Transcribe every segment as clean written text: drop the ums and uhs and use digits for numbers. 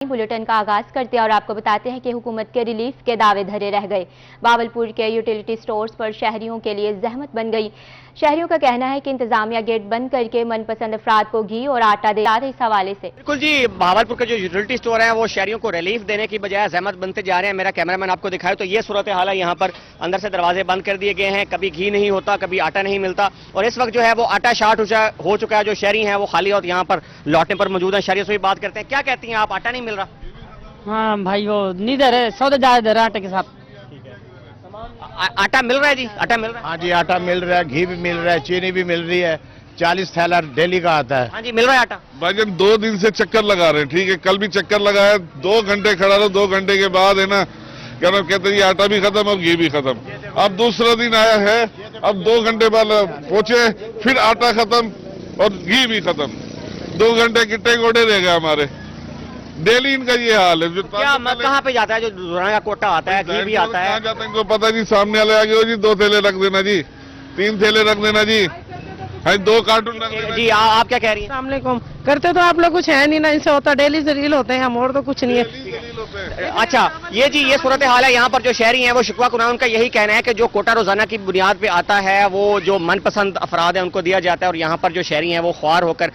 Bulletin का आगाज करते हैं और आपको बताते हैं कि हुकूमत के रिलीफ के दावे धरे रह गए। बावलपुर के यूटिलिटी स्टोर्स पर शहरियों के लिए जहमत बन गई। शहरियों का कहना है कि इंतजामिया गेट बंद करके मनपसंद अफराद को घी और आटा दे रही। इस हवाले से बिल्कुल जी, भावलपुर के जो यूटिलिटी स्टोर हैं वो शहरियों को रिलीफ देने की बजाय जहमत बनते जा रहे हैं। मेरा कैमरामैन आपको दिखाए तो ये सूरत हाल है। यहाँ पर अंदर से दरवाजे बंद कर दिए गए हैं, कभी घी नहीं होता, कभी आटा नहीं मिलता और इस वक्त जो है वो आटा शार्ट हो चुका है। जो शहरी हैं वो खाली और यहाँ पर लौटने पर मौजूद हैं। शहरियों से भी बात करते हैं, क्या कहती हैं आप? आटा नहीं मिल रहा? हाँ भाई, वो नीदर है, सौदा ज्यादा दे रहा है आटे के साथ। आटा मिल रहा है जी? आटा मिल रहा है? हाँ जी, आटा मिल रहा है, घी भी मिल रहा है, चीनी भी मिल रही है। 40 थैला डेली का आता है। हाँ जी, मिल रहा है आटा। भाईजान 2 दिन से चक्कर लगा रहे हैं, ठीक है, कल भी चक्कर लगाया, 2 घंटे खड़ा रहा, 2 घंटे के बाद है ना क्या नाम कहते हैं, ये आटा भी खत्म और घी भी खत्म। अब दूसरा दिन आया है, अब 2 घंटे बाद पहुंचे, फिर आटा खत्म और घी भी खत्म। 2 घंटे गिट्टे गोटे रह गए हमारे। डेली इनका ये हाल है। जो क्या कहाँ पे जाता है? जो रोजाना का कोटा आता है, घी भी आता है। कहाँ जाता है इनको पता जी। सामने वाले आगे हो जी, 2 थैले रख देना जी, 3 थैले रख देना जी, 2 कार्टून रख देना जी। आप क्या कह रही हैं? अस्सलामुअलैकुम। करते तो आप लोग कुछ है नहीं ना, इनसे होता डेली से रील होते हैं हम, और तो कुछ नहीं है। अच्छा, ये सूरत हाल है। यहाँ पर जो शहरी हैं वो शिकवा कुरान, उनका यही कहना है कि जो कोटा रोजाना की बुनियाद पे आता है वो जो मनपसंद अफराद है उनको दिया जाता है और यहाँ पर जो शहरी हैं वो ख्वार होकर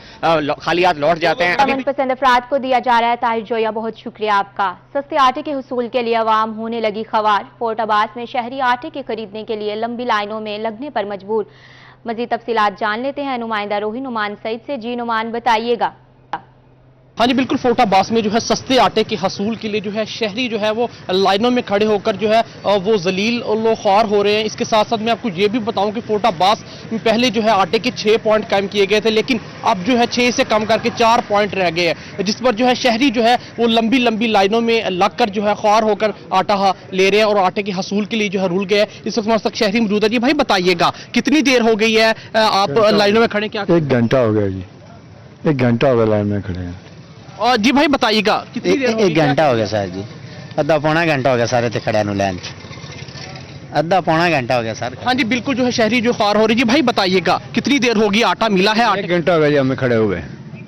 खाली हाथ लौट जाते हैं। मनपसंद अफराद को दिया जा रहा है। ताहिर जोया, बहुत शुक्रिया आपका। सस्ते आटे के हुसूल के लिए अवाम होने लगी ख्वार। फोर्ट अब्बास में शहरी आटे के खरीदने के लिए लंबी लाइनों में लगने पर मजबूर। मजीद तफसीलात जान लेते हैं नुमाइंदा रोही नुमान सईद से। जी नुमान, बताइएगा। हाँ जी, बिल्कुल। फोर्ट अब्बास में जो है सस्ते आटे के हसूल के लिए जो है शहरी जो है वो लाइनों में खड़े होकर जो है वो जलील और लोख्वार हो रहे हैं। इसके साथ साथ मैं आपको ये भी बताऊं कि फोर्ट अब्बास में पहले जो है आटे के 6 पॉइंट कायम किए गए थे, लेकिन अब जो है 6 से कम करके 4 पॉइंट रह गए हैं, जिस पर जो है शहरी जो है वो लंबी लंबी लाइनों में लगकर जो है ख्वार होकर आटा ले रहे हैं और आटे के हसूल के लिए जो है रुल गए। इस वक्त हमारे तक शहरी मौजूद है। जी भाई, बताइएगा कितनी देर हो गई है आप लाइनों में खड़े? क्या 1 घंटा हो गया जी, 1 घंटा हो गया लाइन में खड़े हैं। और जी भाई, बताइएगा कितनी देर? 1 घंटा हो गया सर जी, अद्धा पौना घंटा हो गया सारे ते खड़े नु लाइन, अद्धा पौना घंटा हो गया सर। हाँ जी, बिल्कुल जो है शहरी जो ख्वार हो रही। जी भाई, बताइएगा कितनी देर होगी? आटा मिला है? 1 घंटा हो गया जी हमें खड़े हुए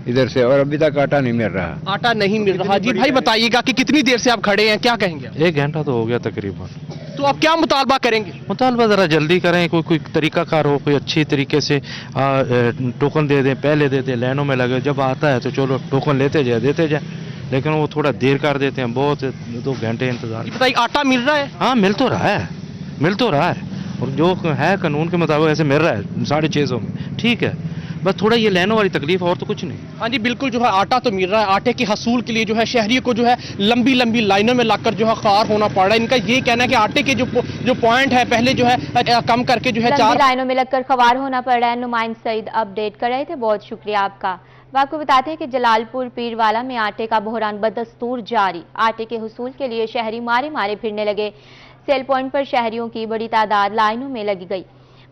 इधर से और अभी तक आटा नहीं मिल रहा। आटा नहीं मिल रहा। जी भाई, बताइएगा कि कितनी देर से आप खड़े हैं, क्या कहेंगे? 1 घंटा तो हो गया तकरीबन। तो आप क्या मुतालबा करेंगे? मुतालबा ज़रा जल्दी करें, कोई तरीका कार हो, कोई अच्छी तरीके से टोकन दे दें, पहले दे दें, लाइनों में लगे, जब आता है तो चलो टोकन लेते जाए, देते जाए, लेकिन वो थोड़ा देर कर देते हैं, बहुत 2 घंटे इंतजार। बताइए, आटा मिल रहा है? हाँ, मिल तो रहा है, मिल तो रहा है, और जो है कानून के मुताबिक ऐसे मिल रहा है 650 में, ठीक है, बस थोड़ा ये लाइनों वाली तकलीफ, और तो कुछ नहीं। हाँ जी, बिल्कुल जो है आटा तो मिल रहा है। आटे के हसूल के लिए जो है शहरी को जो है लंबी लंबी लाइनों में लगकर जो है ख्वार होना पड़ रहा है। इनका ये कहना है कि आटे के जो पॉइंट है पहले जो है कम करके जो है 4 लाइनों में लगकर ख्वार होना पड़ रहा है। नुमाइंदा सईद अपडेट कर रहे थे, बहुत शुक्रिया आपका। आपको बताते हैं कि जलालपुर पीरवाला में आटे का बहरान बदस्तूर जारी। आटे के हुसूल के लिए शहरी मारे मारे फिरने लगे। सेल पॉइंट पर शहरियों की बड़ी तादाद लाइनों में लगी गई।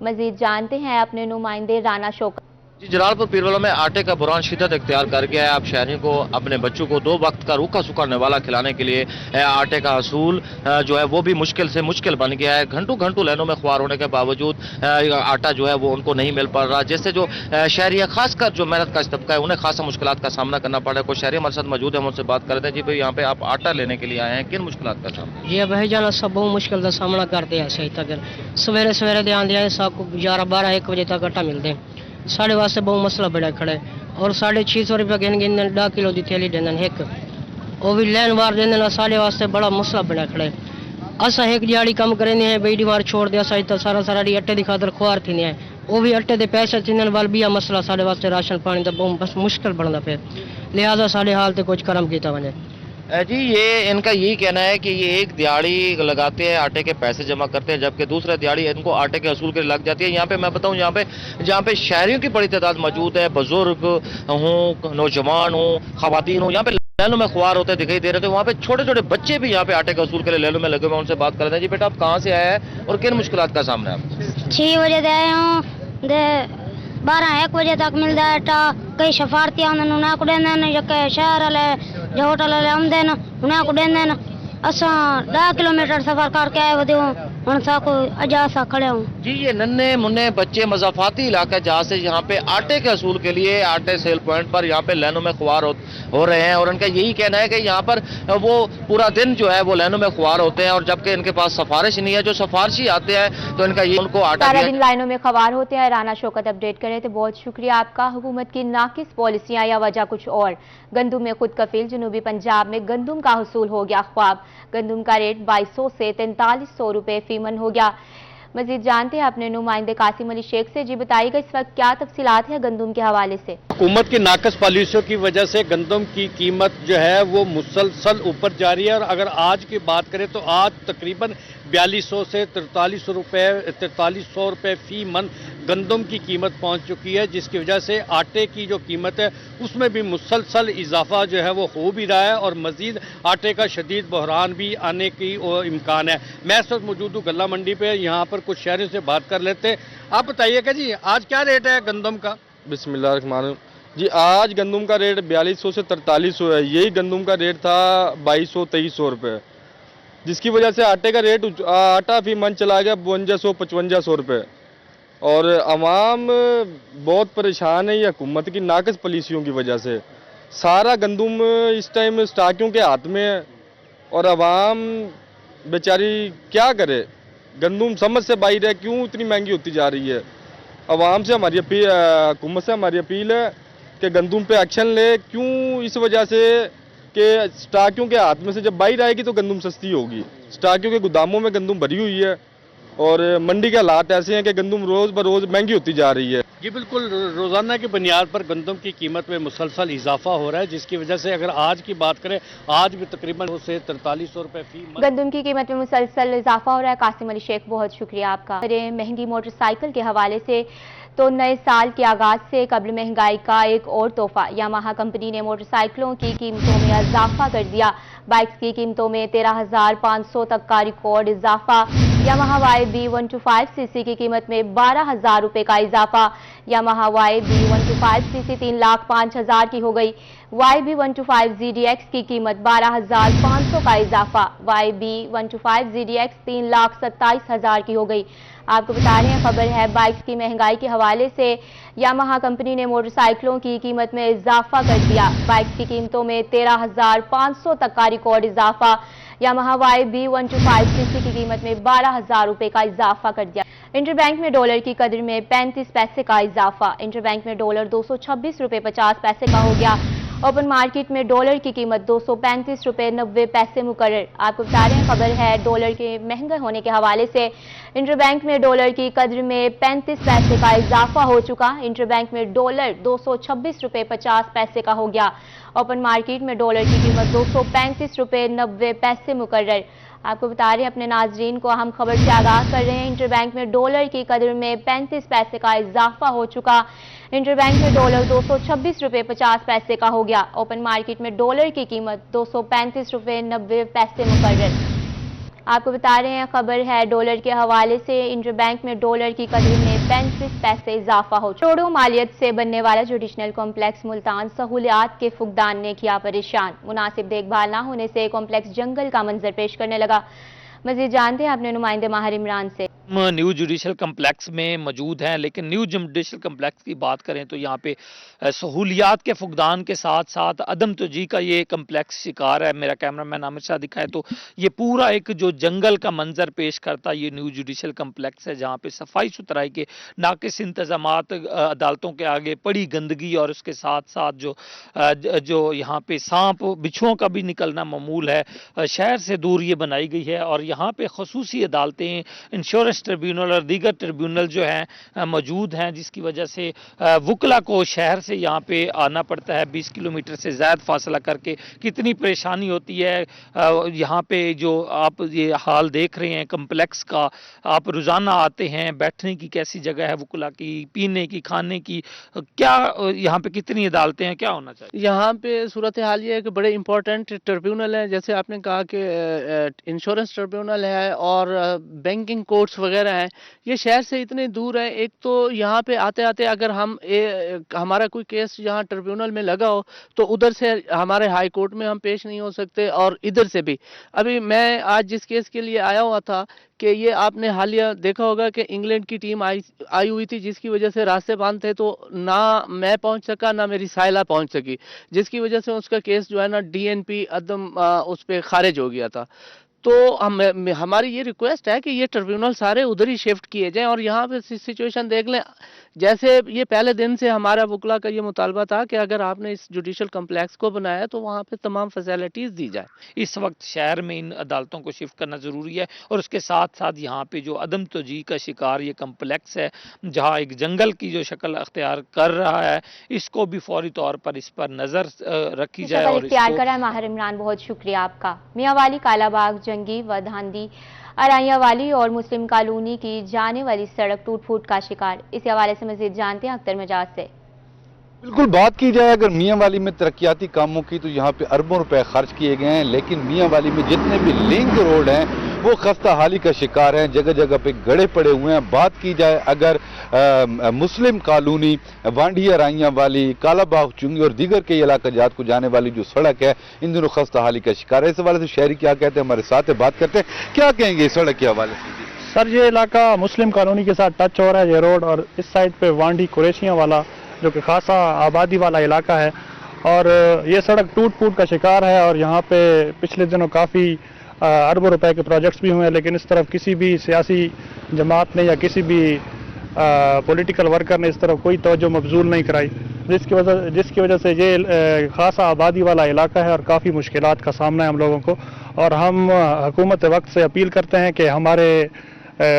मजीद जानते हैं अपने नुमाइंदे राना शौकत। जी, जलालपुर पीरवाला में आटे का बुरान शिद्दत इख्तियार कर गया है। आप शहरियों को, अपने बच्चों को 2 वक्त का रूखा सूखा निवाला खिलाने के लिए आटे का हसूल जो है वो भी मुश्किल से मुश्किल बन गया है। घंटों घंटों लाइनों में ख्वार होने के बावजूद आटा जो है वो उनको नहीं मिल पा रहा, जिससे जो शहरी है, खासकर जो मेहनत का तबका है, उन्हें खासा मुश्किलात का सामना करना पड़ रहा है। कोई शहरी हमारे साथ मौजूद है, हम उनसे बात कर रहे थे। जी भाई, यहाँ पे आप आटा लेने के लिए आए हैं, किन मुश्किलात का सामना? ये भाई जाना सब बहुत मुश्किल का सामना करते हैं। सही तक सवेरे सवेरे ध्यान दिया सबको 11-12-1 बजे तक आटा मिलते हैं। साढ़े वास्ते बहुत मसला बड़ा खड़े, और 650 रुपये गिन 10 किलो की थैली देना एक, वो भी लैन वार देना साढ़े वास्ते बड़ा मसला बड़ा खड़े। असा एक दिहाड़ी कम करेंगे हैं, बई बार छोड़ दिया सही तो सारा डी अट्टे की खातर खुआर थी है, वो भी अट्टे के पैसे थींदे वाल भी मसला साढ़े वास्ते राशन पानी का बहुत बस मुश्किल बनता पे, लिहाजा साढ़े हाल तो कुछ करम किया वने। जी, ये इनका यही कहना है कि ये एक दिहाड़ी लगाते हैं, आटे के पैसे जमा करते हैं, जबकि दूसरा दिहाड़ी इनको आटे के हसूल के लग जाती है। यहाँ पे मैं बताऊँ, जहाँ पे शहरियों की बड़ी तादाद मौजूद है, बुजुर्ग हों, नौजवान हों, खवातीन हों, यहाँ पे लैनों में ख्वार होते दिखाई दे रहे थे। वहाँ पे छोटे छोटे बच्चे भी यहाँ पे आटे के हसूल के लिए लैनों में लगे हुए, उनसे बात कर रहे हैं। जी बेटा, आप कहाँ से आए हैं और किन मुश्किलात का सामना है आपको? 6 बजे दे आए हूँ, 12-1 बजे तक मिलता है आटा। कई सफारती उन्हें को देने, जो शहर वाले जो होटल वाले आमदे उन्हें को देने। असा 10 किलोमीटर सफर करके आए वो ہن ساکو اجا سا کھڑے ہوں. جی یہ ننے منع بچے مضافاتی علاقہ جہاں سے یہاں پہ آٹے کے حصول کے لیے آٹے سیل پوائنٹ پر یہاں پہ لائنوں میں خوار ہو رہے ہیں اور ان کا یہی کہنا ہے کہ یہاں پر وہ پورا دن جو ہے وہ لائنوں میں خوار ہوتے ہیں اور جبکہ ان کے پاس سفارش نہیں ہے. جو سفارشی آتے ہیں تو ان کا یہ ان کو آٹا سارا دیا دن لائنوں میں خوار ہوتے ہیں. رانا شوکت اپڈیٹ کر رہے تھے. بہت شکریہ آپ کا. حکومت کی ناقص پالیسیاں یا وجہ کچھ اور. گندم میں خود کفیل. جنوبی پنجاب میں گندم کا حصول ہو گیا خواب. گندم کا ریٹ 2200 سے 4300 روپے فی من ہو گیا. مزید جانتے ہیں اپنے نمائندے قاسم علی شیخ سے. جی بتائیے گا اس وقت کیا تفصیلات ہیں گندم کے حوالے سے؟ حکومت کی ناقص پالیسیوں کی وجہ سے گندم کی قیمت جو ہے وہ مسلسل اوپر جاری ہے اور اگر آج کی بات کریں تو آج تقریباً 4200 سے 4300 روپے فی من گندم کی قیمت پہنچ چکی ہے، جس کی وجہ سے آٹے کی جو قیمت ہے اس میں بھی مسلسل اضافہ جو ہے وہ ہو بھی رہا ہے اور مزید آٹے کا شدید بحران بھی آنے کی امکان ہے. میں اس وقت موجود ہوں گلہ منڈی پہ. یہاں پر کچھ شہریوں سے بات کر لیتے ہیں. آپ بتائیے کہ جی آج کیا ریٹ ہے گندم کا؟ بسم اللہ الرحمن الرحیم. جی آج گندم کا ریٹ 4200 سے 4300 ہے. یہی گندم کا ریٹ تھا 2200-2300 روپے، جس کی وجہ سے آٹے کا ریٹ آٹا فی من چلا گیا 5200-5500 روپے اور عوام بہت پریشان ہے یہ حکومت کی ناقص پالیسیوں کی وجہ سے. سارا گندم اس ٹائم اسٹاکیوں کے ہاتھ میں ہے اور عوام بیچاری کیا کرے. گندم سمجھ سے باہر ہے کیوں اتنی مہنگی ہوتی جا رہی ہے. عوام سے ہماری حکومت سے ہماری اپیل ہے کہ گندم پہ ایکشن لے. کیوں؟ اس وجہ سے کہ اسٹاکیوں کے ہاتھ میں سے جب باہر آئے گی تو گندم سستی ہوگی. اسٹاکیوں کے گوداموں میں گندم بھری ہوئی ہے اور منڈی کے حالات ایسے ہیں کہ گندم روز بروز مہنگی ہوتی جا رہی ہے. جی بالکل، روزانہ کی بنیاد پر گندم کی قیمت میں مسلسل اضافہ ہو رہا ہے، جس کی وجہ سے اگر آج کی بات کریں آج بھی تقریباً سے 4300 روپے فی من گندم کی قیمت میں مسلسل اضافہ ہو رہا ہے. قاسم علی شیخ بہت شکریہ آپ کا. مہنگی موٹر سائیکل کے حوالے سے تو نئے سال کے آغاز سے قبل مہنگائی کا ایک اور تحفہ. یاماہا کمپنی نے موٹر سائیکلوں کی قیمتوں میں اضافہ کر دیا. بائکس کی قیمتوں میں 13,500 تک کا ریکارڈ اضافہ. یاماہا YB125 cc کی قیمت میں 12,000 روپے کا اضافہ. یاماہا YB125 cc 3,05,000 کی ہو گئی. YB125 ZDX کی قیمت 12,500 کا اضافہ. YB125 ZDX 3,27,000 کی ہو گئی. آپ کو بتا رہے ہیں خبر ہے بائکس کی مہنگائی کے حوالے سے یاماہا کمپنی نے موٹر سائیکلوں کی قیمت میں اضافہ کر دیا. بائکس کی قیمتوں میں 13,500 تک کا ریکارڈ اضافہ. یاماہا YB125 cc کی قیمت میں 12,000 روپے کا اضافہ کر دیا. انٹر بینک میں ڈالر کی قدر میں 35 پیسے کا اضافہ. انٹر بینک میں ڈالر 226 روپے 50 پیسے کا ہو گیا. اوپن مارکیٹ میں ڈالر کی قیمت 235 روپے 90 پیسے مقرر. آپ کو بتا رہے ہیں خبر ہے ڈالر کے مہنگے ہونے کے حوالے سے انٹر بینک میں ڈالر کی قدر میں 35 پیسے کا اضافہ ہو چکا. انٹر بینک میں ڈالر 226 روپے 50 پیسے کا ہو گیا. اوپن مارکیٹ میں ڈالر کی قیمت 235 روپے 90 پیسے مقرر. آپ کو بتا رہے ہیں اپنے ناظرین کو اہم خبر سے آگاہ کر رہے ہیں. انٹر بینک میں ڈالر کی قدر میں 35 پیسے کا اضافہ ہو چکا. انٹر بینک میں ڈالر 226 روپے 50 پیسے کا ہو گیا. اوپن مارکیٹ میں ڈالر کی قیمت 235 روپے 90 پیسے مقرر. آپ کو بتا رہے ہیں خبر ہے ڈالر کے حوالے سے انٹر بینک میں ڈالر کی قدر میں 35 پیسے اضافہ ہو چکا. کروڑوں مالیت سے بننے والا جوڈیشنل کمپلیکس ملتان سہولیات کے فقدان نے کیا پریشان. مناسب دیکھ بھال نہ ہونے سے کمپلیکس جنگل کا منظر پیش کرنے لگا. مزید جانتے ہیں اپنے نمائندے ماہر عمران سے. نیو جوڈیشل کمپلیکس میں موجود ہیں لیکن نیو جوڈیشل کمپلیکس کی بات کریں تو یہاں پہ سہولیات کے فقدان کے ساتھ ساتھ عدم توجہی کا یہ کمپلیکس شکار ہے. میرا کیمرہ مین عامر شاہ دکھائے تو یہ پورا ایک جو جنگل کا منظر پیش کرتا یہ نیو جوڈیشل کمپلیکس ہے جہاں پہ صفائی ستھرائی کے ناقص انتظامات، عدالتوں کے آگے پڑی گندگی اور اس کے ساتھ ساتھ جو یہاں پہ سانپ بچھوؤں کا بھی نکلنا معمول ہے. شہر سے دور یہ بنائی گئی ہے اور یہاں پہ خصوصی عدالتیں، انشورنس ٹریبیونل اور دیگر ٹریبیونل جو ہیں موجود ہیں، جس کی وجہ سے وکلا کو شہر سے یہاں پہ آنا پڑتا ہے 20 کلومیٹر سے زائد فاصلہ کر کے. کتنی پریشانی ہوتی ہے. یہاں پہ جو آپ یہ حال دیکھ رہے ہیں کمپلیکس کا، آپ روزانہ آتے ہیں، بیٹھنے کی کیسی جگہ ہے وکلا کی، پینے کی، کھانے کی، کیا یہاں پہ کتنی عدالتیں ہیں، کیا ہونا چاہیے؟ یہاں پہ صورتحال یہ ہے کہ بڑے امپورٹنٹ ٹریبیونل ہیں، جیسے آپ نے کہا کہ انشورنس ٹریبیونل ہے اور بینکنگ کورٹس وغیرہ ہیں یہ شہر سے اتنے دور ہے. ایک تو یہاں پہ آتے آتے اگر ہمارا کوئی کیس یہاں ٹریبیونل میں لگا ہو تو ادھر سے ہمارے ہائی کورٹ میں ہم پیش نہیں ہو سکتے, اور ادھر سے بھی. ابھی میں آج جس کیس کے لیے آیا ہوا تھا کہ یہ آپ نے حالیہ دیکھا ہوگا کہ انگلینڈ کی ٹیم آئی ہوئی تھی, جس کی وجہ سے راستے بند تھے, تو نہ میں پہنچ سکا نہ میری سائلہ پہنچ سکی, جس کی وجہ سے اس کا کیس جو ہے نا DNP عدم اس پہ خارج ہو گیا تھا. تو ہماری یہ ریکویسٹ ہے کہ یہ ٹریبیونل سارے ادھر ہی شفٹ کیے جائیں. اور یہاں پہ سچویشن دیکھ لیں, جیسے یہ پہلے دن سے ہمارا وکلا کا یہ مطالبہ تھا کہ اگر آپ نے اس جوڈیشل کمپلیکس کو بنایا تو وہاں پہ تمام فیسلٹیز دی جائے. اس وقت شہر میں ان عدالتوں کو شفٹ کرنا ضروری ہے, اور اس کے ساتھ ساتھ یہاں پہ جو عدم توجیہ کا شکار یہ کمپلیکس ہے جہاں ایک جنگل کی جو شکل اختیار کر رہا ہے, اس کو بھی فوری طور پر اس پر نظر رکھی جائے. اور اختیار کرا ہے ماہر عمران, بہت شکریہ آپ کا. میاں والی, کالا باغ, جنگی و دھاندی, ارائیاں والی اور مسلم کالونی کی جانے والی سڑک ٹوٹ پھوٹ کا شکار. اسی حوالے سے مزید جانتے ہیں اختر مجاز سے. بالکل بات کی جائے اگر میاں والی میں ترقیاتی کاموں کی تو یہاں پہ اربوں روپے خرچ کیے گئے ہیں, لیکن میاں والی میں جتنے بھی لنک روڈ ہیں وہ خستہ حالی کا شکار ہیں, جگہ جگہ پہ گڑھے پڑے ہوئے ہیں. بات کی جائے اگر مسلم کالونی, وانڈی ارائیاں والی, کالا باغ, چنگی اور دیگر کے علاقہ جات کو جانے والی جو سڑک ہے ان دونوں خستہ حالی کا شکار ہے. اس حوالے سے شہری کیا کہتے ہیں ہمارے ساتھ بات کرتے ہیں, کیا کہیں گے اس سڑک کے حوالے سے؟ سر یہ علاقہ مسلم کالونی کے ساتھ ٹچ ہو رہا ہے یہ روڈ, اور اس سائڈ پہ وانڈی قریشیاں والا جو کہ خاصا آبادی والا علاقہ ہے, اور یہ سڑک ٹوٹ پھوٹ کا شکار ہے. اور یہاں پہ پچھلے دنوں کافی اربوں روپے کے پروجیکٹس بھی ہوئے ہیں, لیکن اس طرف کسی بھی سیاسی جماعت نے یا کسی بھی پولیٹیکل ورکر نے اس طرف کوئی توجہ مبذول نہیں کرائی, جس کی وجہ سے یہ خاصا آبادی والا علاقہ ہے اور کافی مشکلات کا سامنا ہے ہم لوگوں کو. اور ہم حکومت وقت سے اپیل کرتے ہیں کہ ہمارے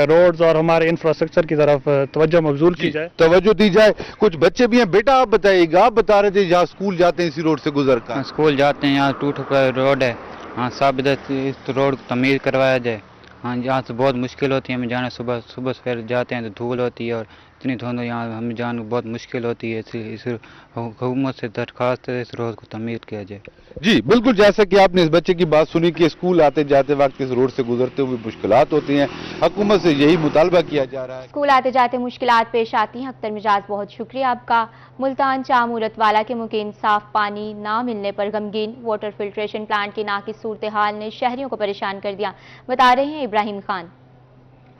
روڈز اور ہمارے انفراسٹرکچر کی طرف توجہ مبذول کی جائے, توجہ دی جائے. کچھ بچے بھی ہیں, بیٹا آپ بتائیے گا, آپ بتا رہے تھے جہاں اسکول جاتے ہیں اسی روڈ سے گزر کر. اسکول جاتے ہیں, یہاں ٹوٹ پھوٹا روڈ ہے, ہاں سب ادھر اس روڈ کو تعمیر کروایا جائے. ہاں یہاں سے بہت مشکل ہوتی ہے ہمیں جانا, صبح سویرے جاتے ہیں تو دھول ہوتی ہے, اور اتنی دھند یہاں ہمیں جانے کو بہت مشکل ہوتی ہے. اس حکومت سے درخواست ہے اس روڈ کو تعمیر کیا جائے. جی بالکل, جیسا کہ آپ نے اس بچے کی بات سنی کہ اسکول آتے جاتے وقت اس روڈ سے گزرتے ہوئے مشکلات ہوتی ہیں, حکومت سے یہی مطالبہ کیا جا رہا ہے. اسکول آتے جاتے مشکلات پیش آتی ہیں. اختر مجاز, بہت شکریہ آپ کا. ملتان چامورت والا کے مکین صاف پانی نہ ملنے پر غمگین, واٹر فلٹریشن پلانٹ کی ناقص صورتحال نے شہریوں کو پریشان کر دیا. بتا رہے ہیں ابراہیم خان.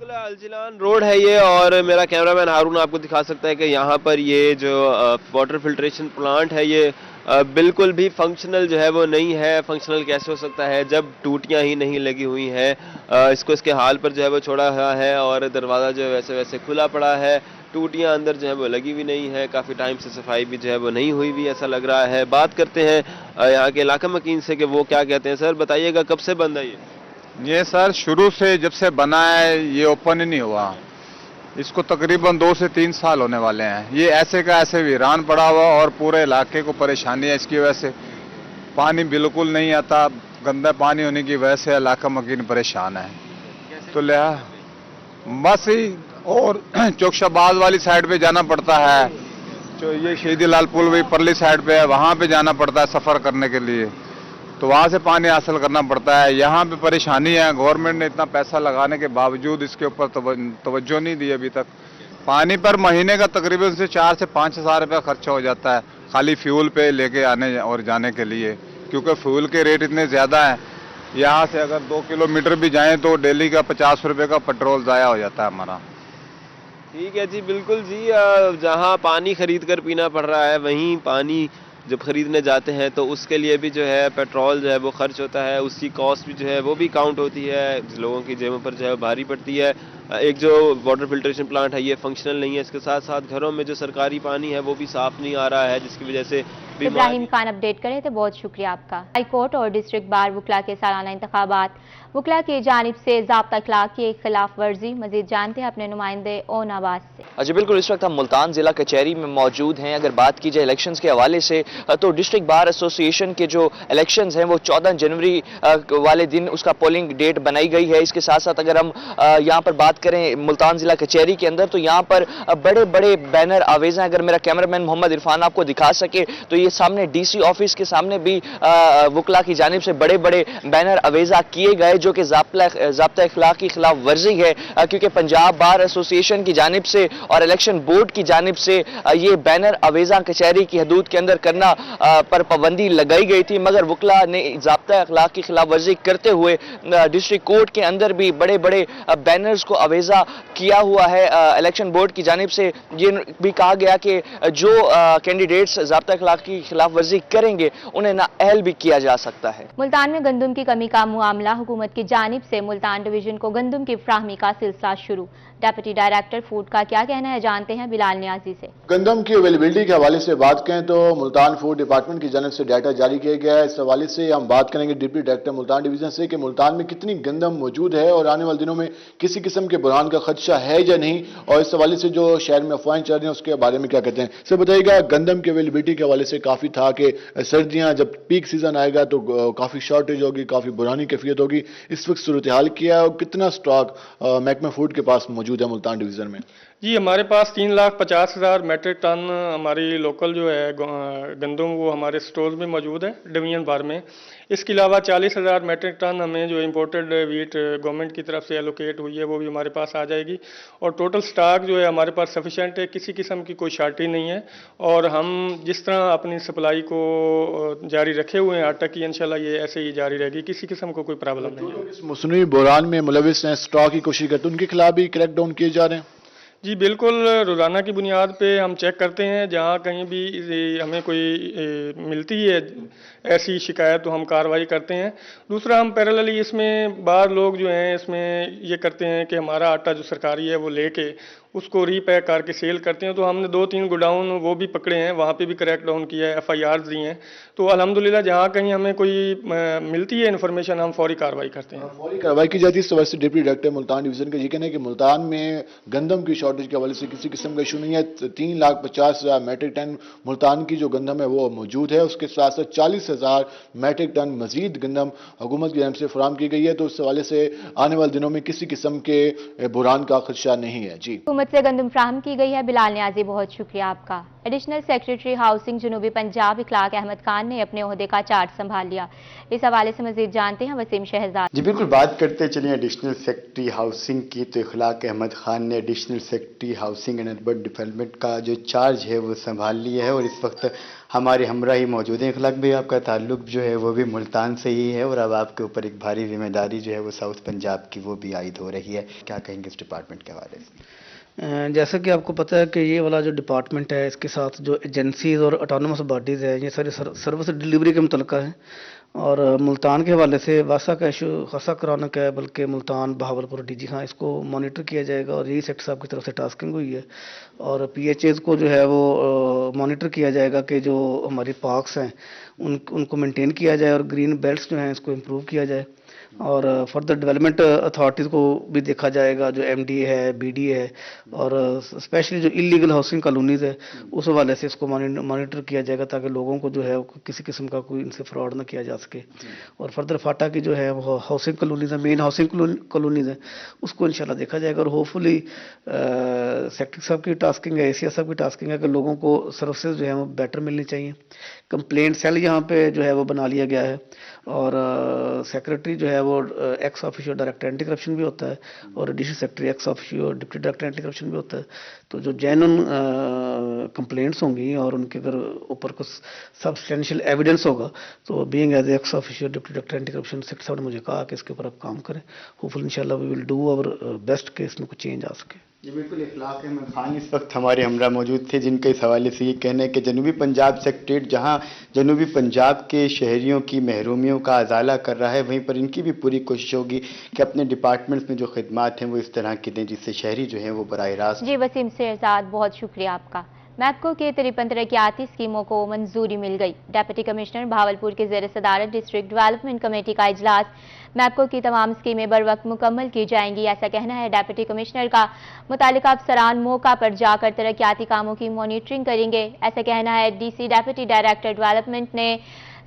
الجلان روڈ ہے یہ, اور میرا کیمرہ مین ہارون آپ کو دکھا سکتا ہے کہ یہاں پر یہ جو واٹر فلٹریشن پلانٹ ہے یہ بالکل بھی فنکشنل جو ہے وہ نہیں ہے. فنکشنل کیسے ہو سکتا ہے جب ٹوٹیاں ہی نہیں لگی ہوئی ہیں, اس کو اس کے حال پر جو ہے وہ چھوڑا ہوا ہے, اور دروازہ جو ہے ویسے ویسے کھلا پڑا ہے. ٹوٹیاں اندر جو ہے وہ لگی ہوئی نہیں ہے, کافی ٹائم سے صفائی بھی جو ہے وہ نہیں ہوئی بھی ایسا لگ رہا ہے. بات کرتے ہیں یہاں کے علاقہ مکین سے کہ وہ کیا کہتے ہیں. سر بتائیے گا کب سے بند ہے یہ سر شروع سے جب سے بنا ہے یہ اوپن ہی نہیں ہوا, اس کو تقریباً 2 سے 3 سال ہونے والے ہیں. یہ ایسے کا ایسے ویران پڑا ہوا, اور پورے علاقے کو پریشانی ہے اس کی وجہ سے. پانی بالکل نہیں آتا, گندا پانی ہونے کی وجہ سے علاقہ مکین پریشان ہے. تو بس اور چوک شہباز والی سائڈ پہ جانا پڑتا ہے, جو یہ شہیدی لال پل بھی پرلی سائڈ پہ ہے, وہاں پہ جانا پڑتا ہے سفر کرنے کے لیے, تو وہاں سے پانی حاصل کرنا پڑتا ہے. یہاں پہ پریشانی ہے, گورنمنٹ نے اتنا پیسہ لگانے کے باوجود اس کے اوپر توجہ نہیں دی ابھی تک. پانی پر مہینے کا تقریباً سے 4 سے 5 ہزار روپے خرچہ ہو جاتا ہے خالی فیول پہ لے کے آنے اور جانے کے لیے, کیونکہ فیول کے ریٹ اتنے زیادہ ہیں. یہاں سے اگر 2 کلومیٹر بھی جائیں تو ڈیلی کا 50 روپے کا پیٹرول ضائع ہو جاتا ہے ہمارا. ٹھیک ہے جی, بالکل جی. جہاں پانی خرید کر پینا پڑ رہا ہے وہیں پانی جب خریدنے جاتے ہیں تو اس کے لیے بھی جو ہے پیٹرول جو ہے وہ خرچ ہوتا ہے, اس کی کاسٹ بھی جو ہے وہ بھی کاؤنٹ ہوتی ہے, لوگوں کی جیبوں پر جو ہے بھاری پڑتی ہے. ایک جو واٹر فلٹریشن پلانٹ ہے یہ فنکشنل نہیں ہے, اس کے ساتھ ساتھ گھروں میں جو سرکاری پانی ہے وہ بھی صاف نہیں آ رہا ہے, جس کی وجہ سے ابراہیم خان اپڈیٹ کرے تھے, بہت شکریہ آپ کا. ہائی کورٹ اور ڈسٹرکٹ بار وکلا کے سالانہ انتخابات, وکلا کی جانب سے ضابطہ اخلاق کی خلاف ورزی. مزید جانتے ہیں اپنے نمائندے اون آواز سے. جی بالکل, اس وقت ہم ملتان ضلع کچہری میں موجود ہیں. اگر بات کی جائے الیکشنز کے حوالے سے تو ڈسٹرکٹ بار ایسوسی ایشن کے جو الیکشنز ہیں وہ 14 جنوری والے دن اس کا پولنگ ڈیٹ بنائی گئی ہے. اس کے ساتھ ساتھ اگر ہم یہاں پر بات بات کریں ملتان ضلع کچہری کے اندر تو یہاں پر بڑے بڑے بینر آویز ہیں. اگر میرا کیمرہ مین محمد عرفان آپ کو دکھا سکے تو یہ سامنے ڈی سی آفس کے سامنے بھی وکلا کی جانب سے بڑے بڑے بینر آویزہ کیے گئے جو کہ ضابطہ اخلاق کی خلاف ورزی ہے, کیونکہ پنجاب بار ایسوسی ایشن کی جانب سے اور الیکشن بورڈ کی جانب سے یہ بینر آویزہ کچہری کی حدود کے اندر کرنا پر پابندی لگائی گئی تھی, مگر وکلا نے ضابطہ اخلاق کی خلاف ورزی کرتے ہوئے ڈسٹرکٹ کورٹ کے اندر بھی بڑے بڑے بینرز کو آویزہ کیا ہوا ہے. الیکشن بورڈ کی جانب سے یہ بھی کہا گیا کہ جو کینڈیڈیٹس ضابطہ اخلاق کی خلاف ورزی کریں گے انہیں نااہل بھی کیا جا سکتا ہے. ملتان میں گندم کی کمی کا معاملہ, حکومت کی جانب سے ملتان ڈویژن کو گندم کی فراہمی کا سلسلہ شروع. ڈپٹی ڈائریکٹر فوڈ کا کیا کہنا ہے, جانتے ہیں بلال نیازی سے. گندم کی اویلیبلٹی کے حوالے سے بات کریں تو ملتان فوڈ ڈپارٹمنٹ کی جانب سے ڈیٹا جاری کیا گیا ہے. اس حوالے سے ہم بات کریں گے ڈپٹی ڈائریکٹر ملتان ڈویژن سے کہ ملتان میں کتنی گندم موجود ہے اور آنے والے دنوں میں کسی قسم کے بحران کا خدشہ ہے یا نہیں, اور اس حوالے سے جو شہر میں افواہیں چل رہی ہیں اس کے بارے میں کیا کہتے ہیں. سر بتائیے گا, گندم کی اویلیبلٹی کے حوالے سے کافی تھا کہ سردیاں جب پیک سیزن آئے گا تو کافی شارٹیج ہوگی, کافی بحرانی کیفیت ہوگی. اس وقت صورتحال کیا ہے اور کتنا سٹاک محکمہ فوڈ کے پاس موجود ہے ملتان ڈویژن میں؟ جی ہمارے پاس 3,50,000 میٹرک ٹن ہماری لوکل جو ہے گندم وہ ہمارے سٹورز میں موجود ہے ڈویژن بھر میں. اس کے علاوہ 40,000 میٹرک ٹن ہمیں جو امپورٹڈ ویٹ گورنمنٹ کی طرف سے ایلوکیٹ ہوئی ہے وہ بھی ہمارے پاس آ جائے گی, اور ٹوٹل سٹاک جو ہے ہمارے پاس سفیشینٹ ہے, کسی قسم کی کوئی شارٹیج نہیں ہے, اور ہم جس طرح اپنی سپلائی کو جاری رکھے ہوئے ہیں آج تک کی انشاءاللہ یہ ایسے ہی جاری رہے گی, کسی قسم کو کوئی پرابلم نہیں ہے. اس مصنوعی بحران میں ملوث ہیں, سٹاک کی کوشش کرتے ہیں, ان کے خلاف بھی کریک ڈاؤن کیے جا رہے ہیں؟ جی بالکل, روزانہ کی بنیاد پہ ہم چیک کرتے ہیں, جہاں کہیں بھی ہمیں کوئی ملتی ہے ایسی شکایت تو ہم کارروائی کرتے ہیں. دوسرا ہم پیراللی اس میں بعض لوگ جو ہیں اس میں یہ کرتے ہیں کہ ہمارا آٹا جو سرکاری ہے وہ لے کے اس کو ری پیک کر کے سیل کرتے ہیں, تو ہم نے 2-3 گوڈاؤن وہ بھی پکڑے ہیں, وہاں پہ بھی کریک ڈاؤن کیا ہے, FIRs دی ہیں. تو الحمدللہ جہاں کہیں ہمیں کوئی ملتی ہے انفارمیشن ہم فوری کارروائی کرتے ہیں. فوری کارروائی کی جاتی ہے. اس وجہ سے ڈپٹی ڈائریکٹر ملتان ڈویژن کا یہ کہنا ہے کہ ملتان میں گندم کی شارٹیج کے حوالے سے کسی قسم کا ایشو نہیں ہے. 3,50,000 میٹرک ٹن ملتان کی جو گندم ہے وہ موجود ہے. اس کے ساتھ ساتھ 40,000 میٹرک ٹن مزید گندم حکومت کی جانب سے فراہم کی گئی ہے. تو اس حوالے سے آنے والے دنوں میں کسی قسم کے بحران کا خدشہ نہیں ہے. جی حکومت سے گندم فراہم کی گئی ہے. بلال نیازی بہت شکریہ آپ کا. ایڈیشنل سیکریٹری ہاؤسنگ جنوبی پنجاب اخلاق احمد خان نے اپنے عہدے کا چارج سنبھال لیا. اس حوالے سے مزید جانتے ہیں وسیم شہزاد. جی بالکل, بات کرتے چلیں ایڈیشنل سیکریٹری ہاؤسنگ کی, تو اخلاق احمد خان نے additional secretary housing and urban development کا جو چارج ہے وہ سنبھال لیا ہے, اور اس وقت ہمارے ہمراہ ہی موجود ہیں. اخلاق بھائی, آپ کا تعلق جو ہے وہ بھی ملتان سے ہی ہے, اور اب آپ کے اوپر ایک بھاری ذمہ داری جو ہے وہ ساؤتھ پنجاب کی وہ بھی عائد ہو رہی ہے, کیا کہیں گے اس ڈپارٹمنٹ کے حوالے سے؟ جیسا کہ آپ کو پتہ ہے کہ یہ والا جو ڈپارٹمنٹ ہے اس کے ساتھ جو ایجنسیز اور اٹانومس باڈیز ہیں یہ سارے سروس ڈلیوری کے متعلقہ ہیں, اور ملتان کے حوالے سے واسا کا ایشو خاصا کرانک ہے, بلکہ ملتان بہاولپور ڈی جی, ہاں اس کو مانیٹر کیا جائے گا, اور یہی سیکٹر صاحب کی طرف سے ٹاسکنگ ہوئی ہے, اور PHAs کو جو ہے وہ مانیٹر کیا جائے گا کہ جو ہماری پارکس ہیں ان کو مینٹین کیا جائے, اور گرین بیلٹس جو ہیں اس کو امپروو کیا جائے, اور فردر ڈیولپمنٹ اتھارٹیز کو بھی دیکھا جائے گا, جو MD ہے, BD ہے, اور اسپیشلی جو انلیگل ہاؤسنگ کالونیز ہے اس حوالے سے اس کو مانیٹر کیا جائے گا, تاکہ لوگوں کو جو ہے کسی قسم کا کوئی ان سے فراڈ نہ کیا جا سکے. اور فردر فاٹا کی جو ہے وہ ہاؤسنگ کالونیز ہے, مین ہاؤسنگ کالونیز ہیں, اس کو انشاءاللہ دیکھا جائے گا, اور ہوپفلی سیکٹری صاحب کی ٹاسکنگ ہے, ACS صاحب کی ٹاسکنگ ہے کہ لوگوں کو سروسز جو ہیں وہ بیٹر ملنی چاہیے. کمپلینٹ سیل یہاں پہ جو ہے وہ بنا لیا گیا ہے, اور سیکرٹری جو ہے وہ ex officio director anti corruption بھی ہوتا ہے, اور additional secretary ex officio deputy director anti corruption بھی ہوتا ہے. تو جو جینون کمپلینٹس ہوں گی اور ان کے اگر اوپر کچھ سبسٹینشیل ایویڈنس ہوگا, تو being as ex officio deputy director anti corruption secretary صاحب نے مجھے کہا کہ اس کے اوپر آپ کام کریں. ہوپفلی انشاءاللہ وی ول ڈو آور بیسٹ کہ اس میں کچھ چینج آ سکے. جی بالکل, اخلاق احمد خان اس وقت ہمارے ہمراہ موجود تھے, جن کے اس حوالے سے یہ کہنا ہے کہ جنوبی پنجاب سیکریٹریٹ جہاں جنوبی پنجاب کے شہریوں کی محرومیوں کا ازالہ کر رہا ہے, وہیں پر ان کی بھی پوری کوشش ہوگی کہ اپنے ڈپارٹمنٹس میں جو خدمات ہیں وہ اس طرح کی دیں جس سے شہری جو ہیں وہ براہ راست. جی وسیم شہزاد بہت شکریہ آپ کا. میپکو کے 53 ترقیاتی اسکیموں کو منظوری مل گئی. ڈپٹی کمشنر بہاولپور کے زیر صدارت ڈسٹرکٹ ڈیولپمنٹ کمیٹی کا اجلاس. میپکو کی تمام اسکیمیں بر وقت مکمل کی جائیں گی, ایسا کہنا ہے ڈپٹی کمشنر کا. متعلقہ افسران موقع پر جا کر ترقیاتی کاموں کی مانیٹرنگ کریں گے, ایسا کہنا ہے DC ڈپٹی ڈائریکٹر ڈیولپمنٹ نے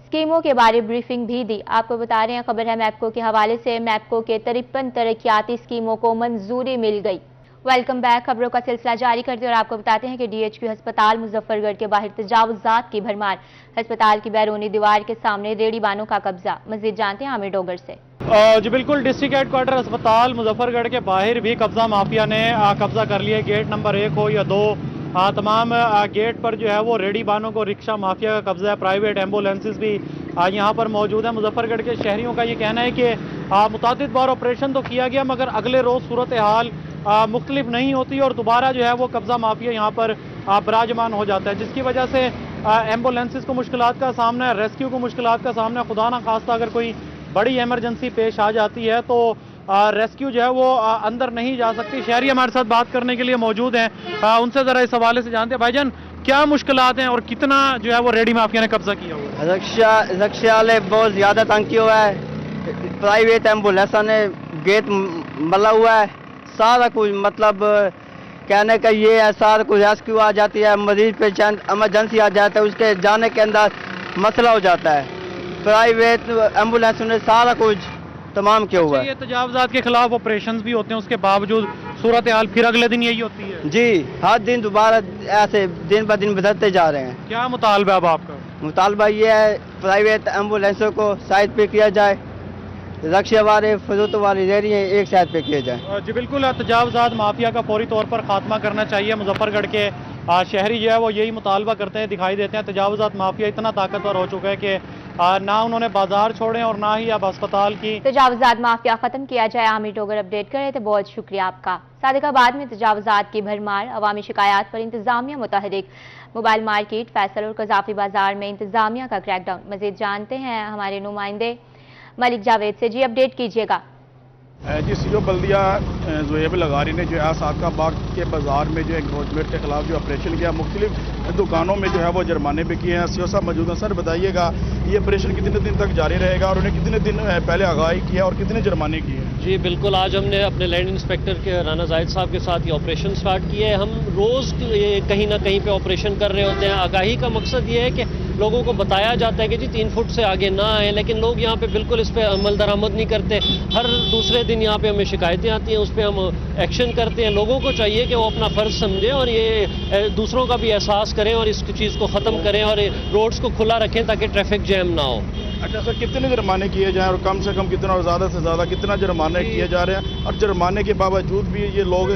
स्कीमों के बारे ब्रीफिंग भी दी। आपको बता रहे हैं, खबर है मैप्को के हवाले से, मैप्को के 53 तरक्याती स्कीमों को मंजूरी मिल गई। Welcome back. खबरों का सिलसिला जारी करते हैं और आपको बताते हैं कि DHQ अस्पताल मुजफ्फरगढ़ के बाहर तजावुजात की भरमार। अस्पताल की बैरूनी दीवार के सामने रेडी बानों का कब्जा। मजीद जानते हैं आमिर डोगर से। जी बिल्कुल, डिस्ट्रिक्ट हेडक्वार्टर अस्पताल मुजफ्फरगढ़ के बाहर भी कब्जा माफिया ने कब्जा कर लिया। गेट नंबर 1 हो या 2, तमाम गेट पर जो है वो रेडी बानों को रिक्शा माफिया का कब्जा है। प्राइवेट एम्बुलेंसेस भी यहाँ पर मौजूद है। मुजफ्फरगढ़ के शहरियों का ये कहना है कि मुतादिद बार ऑपरेशन तो किया गया मगर अगले रोज़ सूरत हाल मुख्तलिफ नहीं होती और दोबारा जो है वो कब्जा माफिया यहाँ पर विराजमान हो जाता है, जिसकी वजह से एम्बुलेंसेस को मुश्किलात का सामना है, रेस्क्यू को मुश्किलात का सामना है। खुदा ना खास्ता अगर कोई बड़ी इमरजेंसी पेश आ जाती है तो रेस्क्यू जो है वो अंदर नहीं जा सकती। शहरी हमारे साथ बात करने के लिए मौजूद हैं, उनसे ज़रा इस हवाले से जानते हैं। भाईजान, क्या मुश्किलात हैं और कितना जो है वो रेडी माफिया ने कब्जा किया हुआ है? रक्षा वाले बहुत ज़्यादा तंग किया हुआ है। प्राइवेट एम्बुलेंस ने गेट मला हुआ है। सारा कुछ मतलब कहने का ये है, सारा कुछ रेस्क्यू आ जाती है, मरीज पेशेंट इमरजेंसी आ जाता है, उसके जाने के अंदर मसला हो जाता है। प्राइवेट एम्बुलेंस ने सारा कुछ तमाम किया हुआ है। ये तजावुजात के खिलाफ ऑपरेशंस भी होते हैं, उसके बावजूद सूरत हाल फिर अगले दिन यही होती है? जी, हर दिन दोबारा ऐसे दिन ब दिन बदलते जा रहे हैं। क्या मुतालबा अब आपका? मुतालबा ये है प्राइवेट एम्बुलेंसों को साइड पे किया जाए, रक्षा वाले फजूत वाली रेहड़ी एक साइड पे किए जाए। जी बिल्कुल, तजावुजात माफिया का फौरी तौर पर खात्मा करना चाहिए। मुजफ्फरगढ़ के शहरी जो है वो यही मुतालबा करते हैं, दिखाई देते हैं। तजावुजात माफिया इतना ताकतवर हो चुका है कि ना उन्होंने बाजार छोड़े और ना ही अब अस्पताल की। तजावुजात माफिया खत्म किया जाए। आमिर डोगर अपडेट कर रहे थे, बहुत शुक्रिया आपका। सादिकाबाद में तजावुजात की भरमार, अवामी शिकायत पर इंतजामिया मुतहरिक। मोबाइल मार्केट, फैसल और कजाफी बाजार में इंतजामिया का क्रैकडाउन। मजीद जानते हैं हमारे नुमाइंदे मलिक जावेद से। जी अपडेट कीजिएगा। जी सीओ बल्दिया ज़ुहैब लगारी ने जो है सादकाबाद के बाजार में जो एंक्रोचमेंट के खिलाफ जो ऑपरेशन किया, मुख्तलिफ दुकानों में जो है वो जुर्माने भी किए हैं। सीओ साहब मौजूद हैं। सर बताइएगा, ये ऑपरेशन कितने दिन तक जारी रहेगा और उन्हें कितने दिन पहले आगाही किया और कितने जुर्माने किए? जी बिल्कुल, आज हमने अपने लैंड इंस्पेक्टर के राना जाहिद साहब के साथ ये ऑपरेशन स्टार्ट किया है। हम रोज़ कहीं ना कहीं पे ऑपरेशन कर रहे होते हैं। आगाही का मकसद ये है कि लोगों को बताया जाता है कि जी 3 फुट से आगे ना आए, लेकिन लोग यहाँ पे बिल्कुल इस पर अमल दरामद नहीं करते। हर दूसरे दिन यहाँ पे हमें शिकायतें आती हैं, उस पर हम एक्शन करते हैं। लोगों को चाहिए कि वो अपना फ़र्ज समझें और ये दूसरों का भी एहसास करें और इस चीज़ को ख़त्म करें और रोड्स को खुला रखें ताकि ट्रैफिक जैम ना हो। अच्छा सर, कितने जुर्माने किए जाएँ और कम से कम कितना और ज़्यादा से ज़्यादा कितना जुर्माने किए जा रहे हैं और जुर्माने के बावजूद भी ये लोग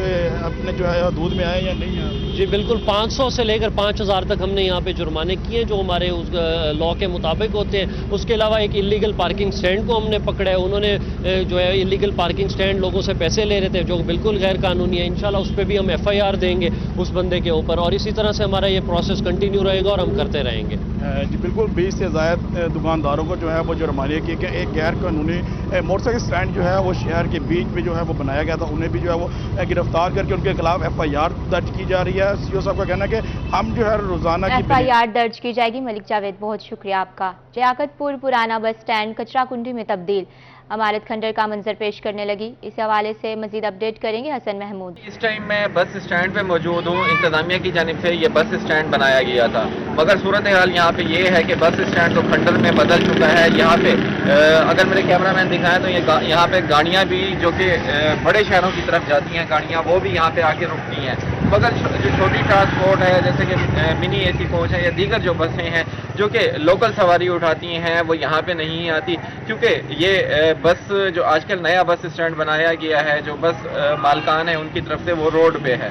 अपने जो है हदूद में आए या नहीं आए? जी बिल्कुल, 500 से लेकर 5000 तक हमने यहाँ पे जुर्माने किए जो हमारे उस लॉ के मुताबिक होते हैं। उसके अलावा एक इलीगल पार्किंग स्टैंड को हमने पकड़ा है। उन्होंने जो है इलीगल पार्किंग स्टैंड लोगों से पैसे ले रहे थे जो बिल्कुल गैर कानूनी है। इंशाल्लाह उस पर भी हम FIR देंगे उस बंदे के ऊपर और इसी तरह से हमारा ये प्रोसेस कंटिन्यू रहेगा और हम करते रहेंगे। जी बिल्कुल, 20 से ज़्यादा दुकानदारों को जो है वो जुर्माने किए गए। एक गैर कानूनी मोटरसाइकिल स्टैंड जो है वो शहर के बीच में जो है वो बनाया गया था, उन्हें भी जो है वो गिरफ्तार करके उनके खिलाफ FIR दर्ज की जा रही है। सीओ साहब का कहना है कि हम जो है रोजाना की FIR दर्ज की जाएगी। मलिक जावेद, बहुत शुक्रिया आपका। जयाकतपुर पुराना बस स्टैंड कचरा कुंडी में तब्दील, अमारत खंडर का मंजर पेश करने लगी। इस हवाले से मजीद अपडेट करेंगे हसन महमूद। इस टाइम मैं बस स्टैंड पे मौजूद हूँ। इंतजामिया की जानिब से ये बस स्टैंड बनाया गया था, मगर सूरत हाल यहाँ पे ये है कि बस स्टैंड तो खंडर में बदल चुका है। यहाँ पे अगर मेरे कैमरामैन दिखाएं तो ये यहाँ पे गाड़ियाँ भी जो कि बड़े शहरों की तरफ जाती हैं गाड़ियाँ, वो भी यहाँ पे आके रुकती हैं। मगर जो छोटी ट्रांसपोर्ट है जैसे कि मिनी AC कोच है या दीगर जो बसें हैं जो कि लोकल सवारी उठाती हैं वो यहाँ पे नहीं आती, क्योंकि ये बस जो आजकल नया बस स्टैंड बनाया गया है जो बस मालकान है उनकी तरफ से वो रोड पे है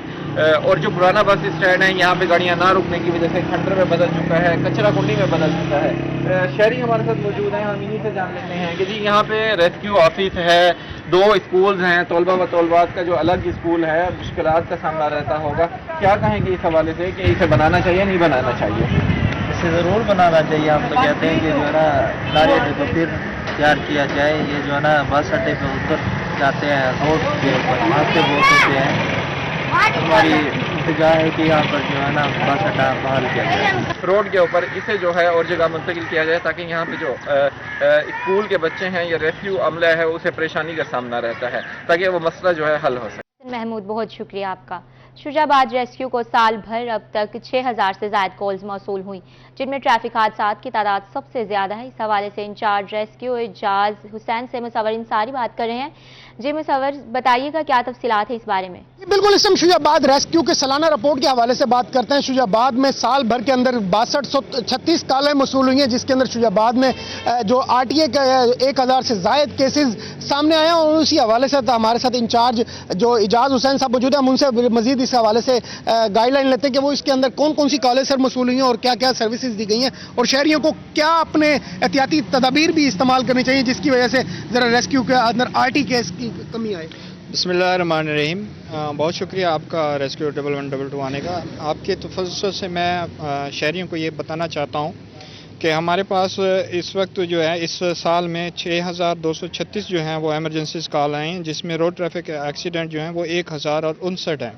और जो पुराना बस स्टैंड है यहाँ पे गाड़ियाँ ना रुकने की वजह से खंडर में बदल चुका है, कचरा कुंडी में बदल चुका है। शहरी हमारे साथ मौजूद हैं, हम इन्हीं से जान लेते हैं कि जी यहाँ पे रेस्क्यू ऑफिस है, 2 स्कूल्स हैं, तलबा व तलबात का जो अलग स्कूल है, मुश्किलात का सामना रहता होगा। क्या कहेंगे इस हवाले से कि इसे बनाना चाहिए नहीं बनाना चाहिए? इसे ज़रूर बनाना चाहिए। हम तो कहते हैं कि जो है ना नारे को फिर तैयार किया जाए। ये जो है ना बस अड्डे पे उतर जाते हैं रोड के ऊपर, वहाँ से बहुत होते हैं। हमारी इंतजा है कि यहाँ पर जो है ना बस अड्डा बहाल किया जाए, रोड के ऊपर इसे जो है और जगह मुंतकिल किया जाए ताकि यहाँ पे जो स्कूल के बच्चे हैं या रेस्क्यू अमला है उसे परेशानी का सामना रहता है ताकि वो मसला जो है हल हो सके। महमूद, बहुत शुक्रिया आपका। शुजाबाद रेस्क्यू को साल भर अब तक 6000 से ज्यादा कॉल्स मौसूल हुई, जिनमें ट्रैफिक हादसात की तादाद सबसे ज्यादा है। इस हवाले से इंचार्ज रेस्क्यू एजाज हुसैन से मुसव्वर इंसारी बात कर रहे हैं। जी मुसव्वर, बताइएगा क्या तफसीलात है इस बारे में? बिल्कुल, इस समय शुजाबाद रेस्क्यू के सालाना रिपोर्ट के हवाले से बात करते हैं। शुजाबाद में साल भर के अंदर 6236 कॉलें मसूल हुई हैं, जिसके अंदर शुजाबाद में जो आरटीए का 1000 से जायद केसेस सामने आए हैं। और उसी हवाले से हमारे साथ इंचार्ज जो एजाज हुसैन साहब मौजूद हैं, हम उनसे मजीद इस हवाले से गाइडलाइन लेते हैं कि वो इसके अंदर कौन कौन सी कॉलेज सर मसूल हुई हैं और क्या क्या सर्विसेज दी गई हैं, और शहरियों को क्या अपने एहतियाती तदाबीर भी इस्तेमाल करनी चाहिए जिसकी वजह से जरा रेस्क्यू के अंदर आरटी केस की कमी आए। बिस्मिल्लाहिर्रहमानिर्रहीम। बहुत शुक्रिया आपका रेस्क्यू 11122 आने का। आपके तफस्सुस से मैं शहरियों को ये बताना चाहता हूँ कि हमारे पास इस वक्त जो है इस साल में 6236 जो हैं वो एमरजेंसीज कॉल आए हैं, जिसमें रोड ट्रैफिक एक्सीडेंट जो हैं वो 1059 हैं।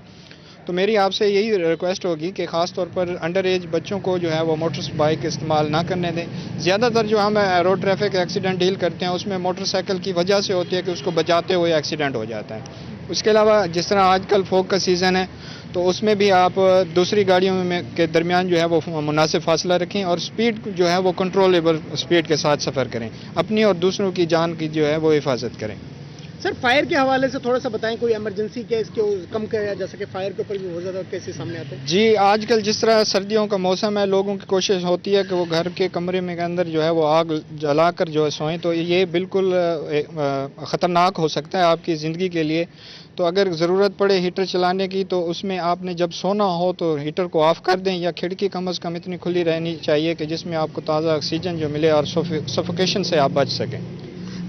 तो मेरी आपसे यही रिक्वेस्ट होगी कि ख़ास तौर पर अंडर एज बच्चों को जो है वो मोटर बाइक इस्तेमाल ना करने दें। ज़्यादातर जो हम रोड ट्रैफिक एक्सीडेंट डील करते हैं उसमें मोटरसाइकिल की वजह से होती है कि उसको बचाते हुए एक्सीडेंट हो जाता है। उसके अलावा जिस तरह आजकल फोक का सीज़न है तो उसमें भी आप दूसरी गाड़ियों में के दरमियान जो है वो मुनासिब फासला रखें और स्पीड जो है वो कंट्रोलेबल स्पीड के साथ सफ़र करें। अपनी और दूसरों की जान की जो है वो हिफाजत करें। सर, फायर के हवाले से थोड़ा सा बताएं, कोई इमरजेंसी केस को कम किया जा सके? फायर के ऊपर भी बहुत ज़्यादा केसेस सामने आते हैं। जी, आजकल जिस तरह सर्दियों का मौसम है, लोगों की कोशिश होती है कि वो घर के कमरे में के अंदर जो है वो आग जलाकर जो है सोएं, तो ये बिल्कुल ख़तरनाक हो सकता है आपकी ज़िंदगी के लिए। तो अगर ज़रूरत पड़े हीटर चलाने की तो उसमें आपने जब सोना हो तो हीटर को ऑफ़ कर दें, या खिड़की कम अज़ कम इतनी खुली रहनी चाहिए कि जिसमें आपको ताज़ा ऑक्सीजन जो मिले और सफोकेशन से आप बच सकें।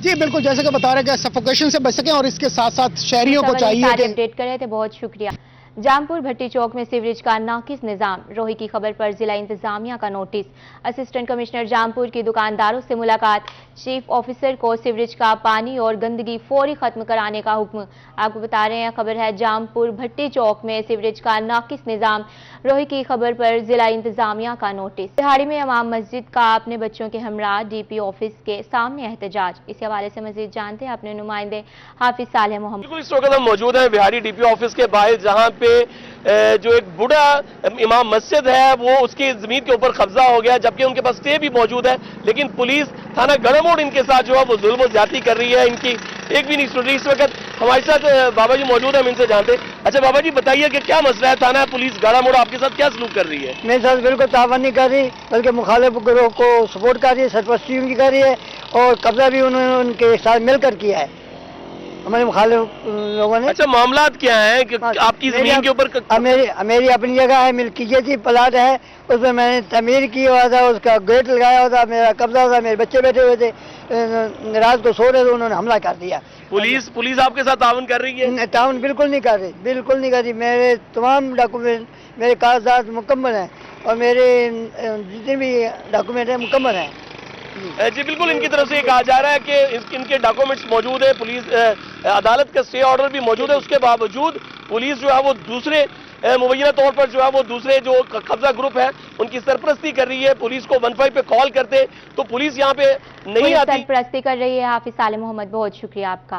जी बिल्कुल, जैसे कि बता रहे हैं कि सफोकेशन से बच सकें, और इसके साथ साथ शहरियों को चाहिए कि अपडेट कर रहे थे। बहुत शुक्रिया। जामपुर भट्टी चौक में सीवरेज का नाकिस निजाम, रोही की खबर पर जिला इंतजामिया का नोटिस। असिस्टेंट कमिश्नर जामपुर की दुकानदारों से मुलाकात, चीफ ऑफिसर को सीवरेज का पानी और गंदगी फौरी खत्म कराने का हुक्म। आपको बता रहे हैं, खबर है जामपुर भट्टी चौक में सीवरेज का नाकिस निजाम, रोही की खबर पर जिला इंतजामिया का नोटिस। तिहाड़ी में इमाम मस्जिद का अपने बच्चों के हमरा डीपी ऑफिस के सामने एहतजाज। इस हवाले से मजीद जानते हैं अपने नुमाइंदे हाफिज सालेह मोहम्मद। इस वक्त हम मौजूद हैं बिहारी डीपी ऑफिस के बाहर, जहां पे जो एक बूढ़ा इमाम मस्जिद है वो उसकी जमीन के ऊपर कब्जा हो गया, जबकि उनके पास स्टे भी मौजूद है, लेकिन पुलिस थाना गढ़मोड़ इनके साथ जो है वो जुल्म ज्यादती कर रही है, इनकी एक भी नहीं सुन रही। इस वक्त हमारे साथ बाबा जी मौजूद है, हम इनसे जानते। अच्छा बाबा जी, बताइए कि क्या मसला है? थाना पुलिस गढ़मोड़ आपके साथ क्या सलूक कर रही है? मेरे साथ बिल्कुल तावन नहीं कर रही, बल्कि मुखालिफ ग्रोह को सपोर्ट कर रही है, सरपरस्ती उनकी कर रही है, और कब्जा भी उन्होंने उनके साथ मिलकर किया है हमारे मुखालिफ लोगों ने। अच्छा, मामला क्या है कि आपकी जमीन के ऊपर? मेरी अपनी जगह है, मिल्कियती प्लाट है, उसमें मैंने तमीर की हुआ था, उसका गेट लगाया हुआ था, मेरा कब्जा था, मेरे बच्चे बैठे हुए थे, रात को सो रहे थे, उन्होंने हमला कर दिया। पुलिस आपके साथ तावन कर रही है? तावन बिल्कुल नहीं कर रही, बिल्कुल नहीं कर रही। मेरे तमाम डॉक्यूमेंट, मेरे कागजात मुकम्मल हैं और मेरे जितने भी डॉक्यूमेंट हैं मुकम्मल हैं। जी बिल्कुल, इनकी तरफ से ये कहा जा रहा है कि इनके डॉक्यूमेंट्स मौजूद है, पुलिस अदालत का स्टे ऑर्डर भी मौजूद है, उसके बावजूद पुलिस जो है वो दूसरे मुबैना तौर पर जो है वो दूसरे जो कब्जा ग्रुप है उनकी सरपरस्ती कर रही है। पुलिस को 15 पे कॉल करते तो पुलिस यहाँ पे नहीं आती, सरपरस्ती कर रही है। हाफिज सालेह मोहम्मद, बहुत शुक्रिया आपका।